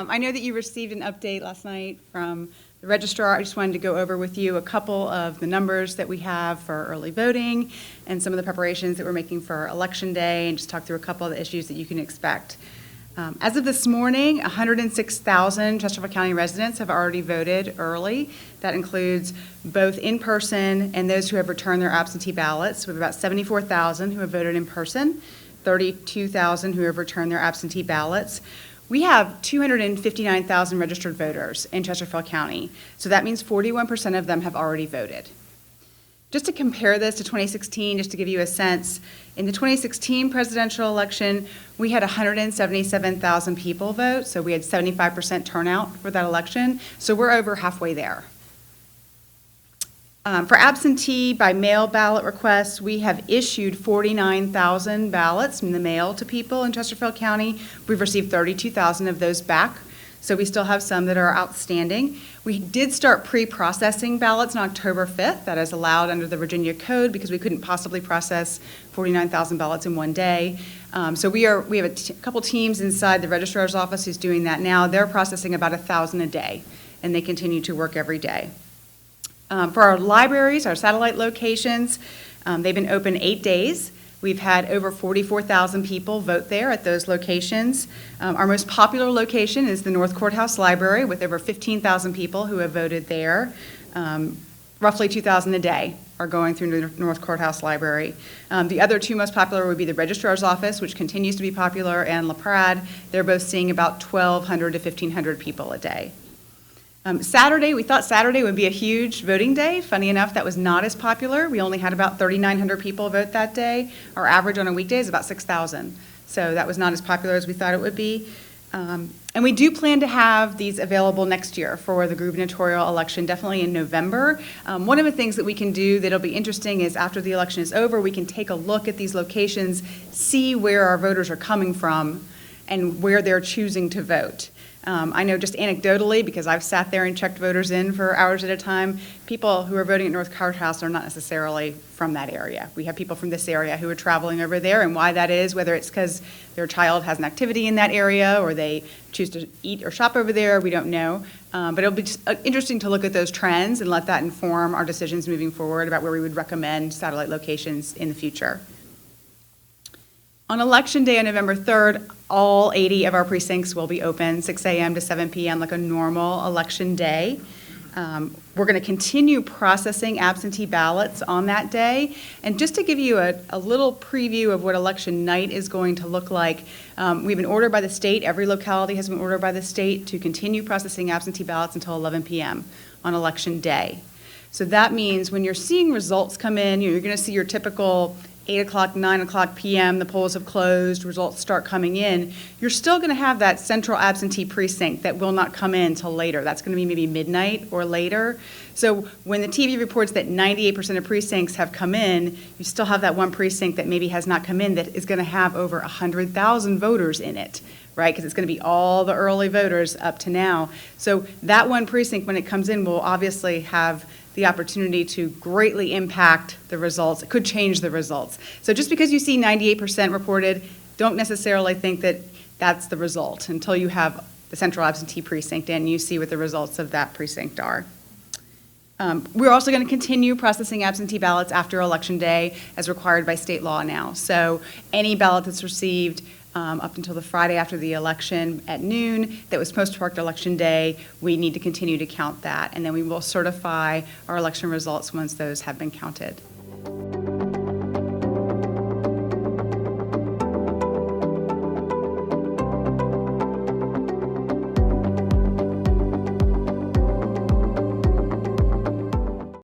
I know that you received an update last night from the registrar. I just wanted to go over with you a couple of the numbers that we have for early voting and some of the preparations that we're making for Election Day, and just talk through a couple of the issues that you can expect. As of this morning, 106,000 Chesterfield County residents have already voted early. That includes both in person and those who have returned their absentee ballots. We have about 74,000 who have voted in person, 32,000 who have returned their absentee ballots. We have 259,000 registered voters in Chesterfield County, so that means 41% of them have already voted. Just to compare this to 2016, just to give you a sense, in the 2016 presidential election, we had 177,000 people vote, so we had 75% turnout for that election, so we're over halfway there. For absentee by mail ballot requests, we have issued 49,000 ballots in the mail to people in Chesterfield County. We've received 32,000 of those back, so we still have some that are outstanding. We did start pre-processing ballots on October 5th. That is allowed under the Virginia Code because we couldn't possibly process 49,000 ballots in one day. So we have a couple teams inside the registrar's office who's doing that now. They're processing about 1,000 a day, and they continue to work every day. For our libraries, our satellite locations, they've been open 8 days. We've had over 44,000 people vote there at those locations. Our most popular location is the North Courthouse Library with over 15,000 people who have voted there. Roughly 2,000 a day are going through the North Courthouse Library. The other two most popular would be the Registrar's Office, which continues to be popular, and La Prade. They're both seeing about 1,200 to 1,500 people a day. Saturday, we thought Saturday would be a huge voting day. Funny enough, that was not as popular. We only had about 3,900 people vote that day. Our average on a weekday is about 6,000. So that was not as popular as we thought it would be. And we do plan to have these available next year for the gubernatorial election, definitely in November. One of the things that we can do that'll be interesting is after the election is over, we can take a look at these locations, see where our voters are coming from and where they're choosing to vote. I know just anecdotally, because I've sat there and checked voters in for hours at a time, people who are voting at North Courthouse are not necessarily from that area. We have people from this area who are traveling over there, and why that is, whether it's because their child has an activity in that area or they choose to eat or shop over there, we don't know. But it'll be just interesting to look at those trends and let that inform our decisions moving forward about where we would recommend satellite locations in the future. On Election Day on November 3rd, all 80 of our precincts will be open, 6 a.m. to 7 p.m. like a normal election day. We're going to continue processing absentee ballots on that day. And just to give you a little preview of what election night is going to look like, we've been ordered by the state, every locality has been ordered by the state to continue processing absentee ballots until 11 p.m. on Election Day. So that means when you're seeing results come in, you're going to see your typical 8 o'clock, 9 o'clock p.m., the polls have closed, results start coming in, you're still going to have that central absentee precinct that will not come in till later. That's going to be maybe midnight or later. So when the TV reports that 98% of precincts have come in, you still have that one precinct that maybe has not come in that is going to have over 100,000 voters in it, right? Because it's going to be all the early voters up to now. So that one precinct, when it comes in, will obviously have the opportunity to greatly impact the results. It could change the results. So just because you see 98% reported, don't necessarily think that that's the result until you have the central absentee precinct and you see what the results of that precinct are. We're also going to continue processing absentee ballots after Election Day as required by state law now. So any ballot that's received up until the Friday after the election at noon that was postmarked Election Day, we need to continue to count that, and then we will certify our election results once those have been counted.